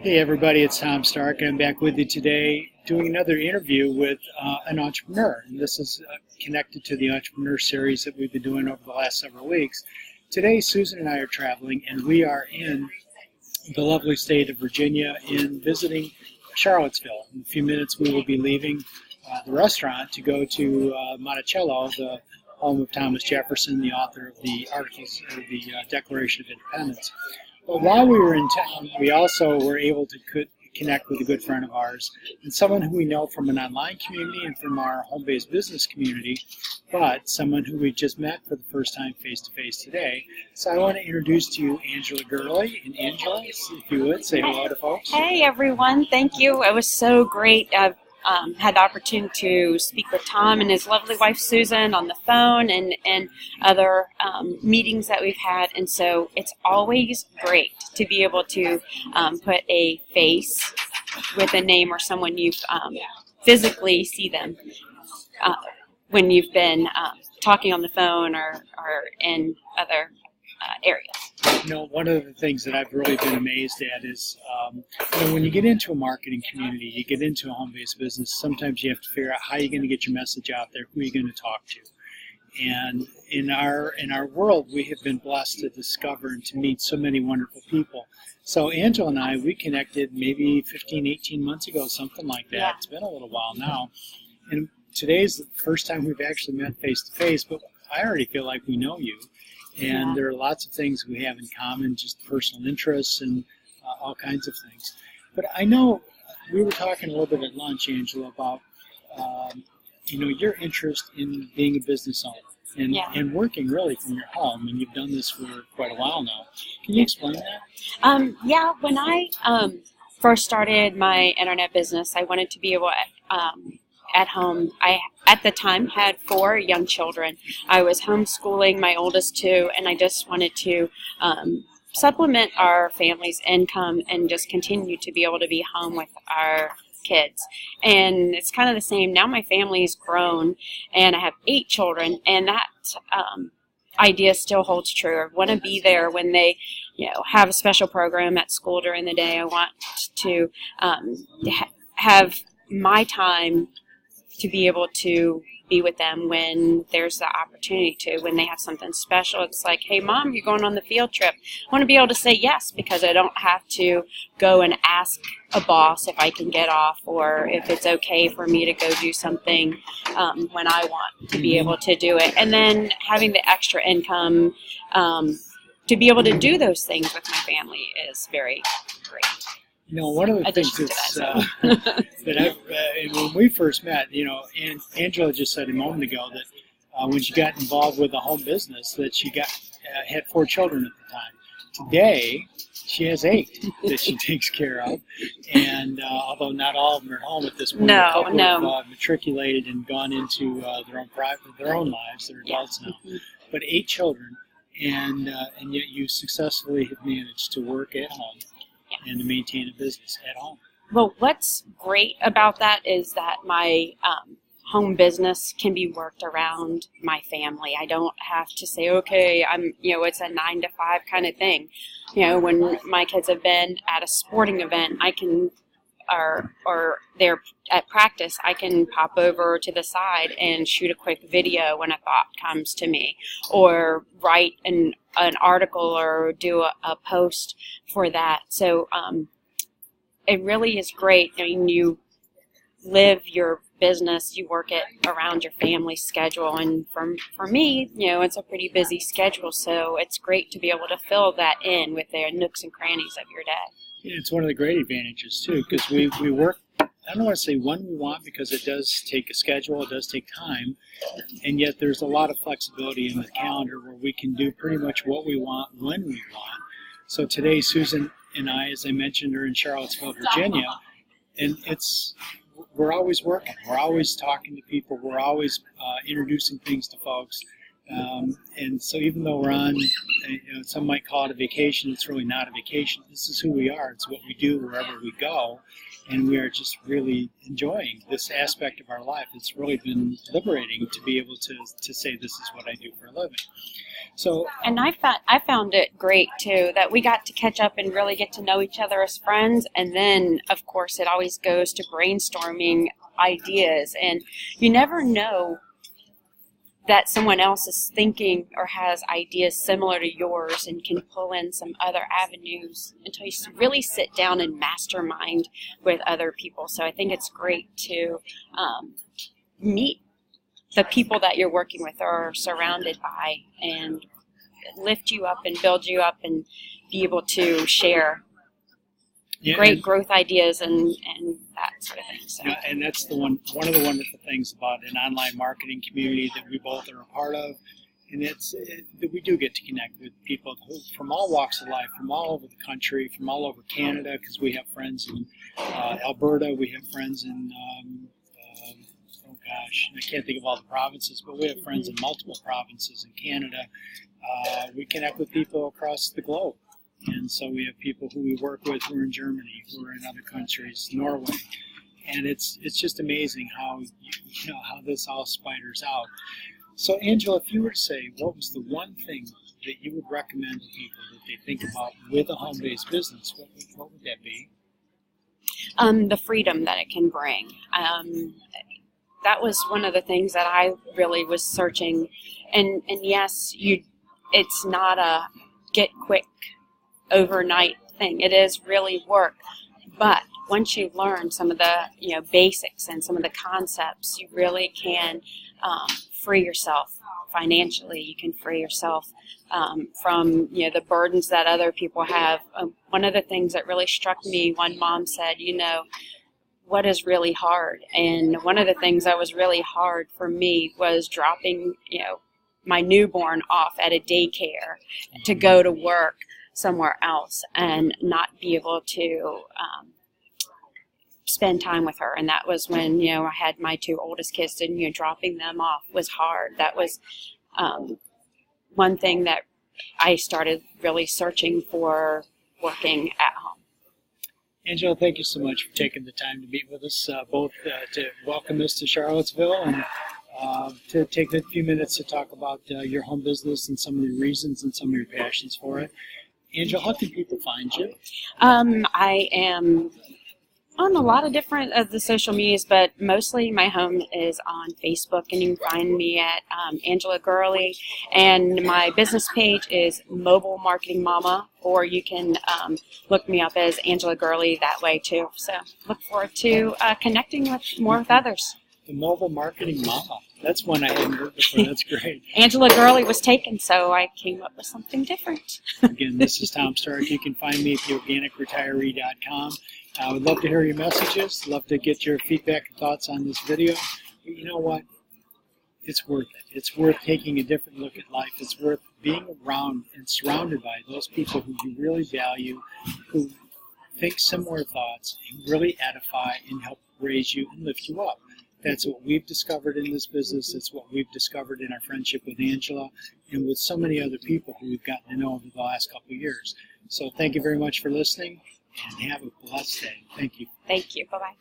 Hey everybody, it's Tom Stark. I'm back with you today doing another interview with an entrepreneur. And this is connected to the entrepreneur series that we've been doing over the last several weeks. Today, Susan and I are traveling, and we are in the lovely state of Virginia and visiting Charlottesville. In a few minutes, we will be leaving the restaurant to go to Monticello, the home of Thomas Jefferson, the author of the Articles of the Declaration of Independence. But while we were in town, we also were able to connect with a good friend of ours and someone who we know from an online community and from our home-based business community, but someone who we just met for the first time face-to-face today. So I want to introduce to you Angela Gurley. And Angela, if you would, say hello to folks. Hey everyone, thank you. It was so great. I've had the opportunity to speak with Tom and his lovely wife Susan on the phone and other meetings that we've had, and so it's always great to be able to put a face with a name or someone you've physically see them when you've been talking on the phone or in other areas. You know, one of the things that I've really been amazed at is, when you get into a marketing community, you get into a home-based business, sometimes you have to figure out how you're going to get your message out there, who you're going to talk to. And in our world, we have been blessed to discover and to meet so many wonderful people. So Angela and I, we connected maybe 15, 18 months ago, something like that. Yeah. It's been a little while now. And today's the first time we've actually met face-to-face, but I already feel like we know you. And there are lots of things we have in common, just personal interests and all kinds of things. But I know we were talking a little bit at lunch, Angela, about your interest in being a business owner and working really from your home. And you've done this for quite a while now. Can you explain that? When I first started my internet business, I wanted to be able at home. I, at the time, had 4 young children. I was homeschooling my oldest 2, and I just wanted to supplement our family's income and just continue to be able to be home with our kids. And it's kind of the same. Now my family's grown, and I have 8 children, and that idea still holds true. I want to be there when they have a special program at school during the day. I want to have my time to be able to be with them when there's the opportunity to. When they have something special, it's like, hey mom, you're going on the field trip. I want to be able to say yes, because I don't have to go and ask a boss if I can get off or if it's okay for me to go do something when I want to be able to do it. And then having the extra income to be able to do those things with my family is very great. One of the things that when we first met, and Angela just said a moment ago that when she got involved with the home business, that she had 4 children at the time. Today, she has 8 that she takes care of, and although not all of them are at home at this point, a couple have matriculated and gone into their own lives. They're adults now, but 8 children, and yet you successfully have managed to work at home and to maintain a business at home. Well, what's great about that is that my home business can be worked around my family. I don't have to say, okay, it's a 9 to 5 kind of thing. When my kids have been at a sporting event, I can, or they're at practice, I can pop over to the side and shoot a quick video when a thought comes to me, or write an article or do a post for that. So it really is great. You live your business, you work it around your family schedule, and for me, it's a pretty busy schedule, so it's great to be able to fill that in with the nooks and crannies of your day. It's one of the great advantages too, because we work, I don't want to say when we want, because it does take a schedule, it does take time, and yet there's a lot of flexibility in the calendar where we can do pretty much what we want when we want. So today, Susan and I, as I mentioned, are in Charlottesville, Virginia, and we're always working, we're always talking to people, we're always introducing things to folks. And so even though we're on, some might call it a vacation, it's really not a vacation. This is who we are. It's what we do wherever we go. And we are just really enjoying this aspect of our life. It's really been liberating to be able to say this is what I do for a living. So, and I found it great too that we got to catch up and really get to know each other as friends. And then, of course, it always goes to brainstorming ideas. And you never know that someone else is thinking or has ideas similar to yours and can pull in some other avenues until you really sit down and mastermind with other people. So I think it's great to meet the people that you're working with or are surrounded by and lift you up and build you up and be able to share great growth ideas and that sort of thing. So. Yeah, and that's one of the wonderful things about an online marketing community that we both are a part of, and that we do get to connect with people from all walks of life, from all over the country, from all over Canada, because we have friends in Alberta, we have friends in I can't think of all the provinces, but we have friends in multiple provinces in Canada. We connect with people across the globe. And so we have people who we work with who are in Germany, who are in other countries, Norway. And it's just amazing how how this all spiders out. So Angela, if you were to say, what was the one thing that you would recommend to people that they think about with a home-based business, what would that be? The freedom that it can bring. That was one of the things that I really was searching. And yes, it's not a get quick overnight thing. It is really work. But once you learn some of the basics and some of the concepts, you really can free yourself financially. You can free yourself from the burdens that other people have. One of the things that really struck me, one mom said, what is really hard? And one of the things that was really hard for me was dropping my newborn off at a daycare to go to work somewhere else and not be able to spend time with her. And that was when I had my two oldest kids, and dropping them off was hard. That was one thing that I started really searching for working at home. Angela, thank you so much for taking the time to meet with us, both to welcome us to Charlottesville and to take a few minutes to talk about your home business and some of the reasons and some of your passions for it. Angela, how can people find you? I am on a lot of different of the social medias, but mostly my home is on Facebook, and you can find me at Angela Gurley, and my business page is Mobile Marketing Mama, or you can look me up as Angela Gurley that way too. So look forward to connecting with others. The Mobile Marketing Mama. That's one I hadn't heard before. That's great. Angela Gurley was taken, so I came up with something different. Again, this is Tom Stark. You can find me at theorganicretiree.com. I would love to hear your messages. Love to get your feedback and thoughts on this video. But you know what? It's worth it. It's worth taking a different look at life. It's worth being around and surrounded by those people who you really value, who think similar thoughts, and really edify and help raise you and lift you up. That's what we've discovered in this business. That's what we've discovered in our friendship with Angela and with so many other people who we've gotten to know over the last couple of years. So thank you very much for listening, and have a blessed day. Thank you. Thank you. Bye-bye.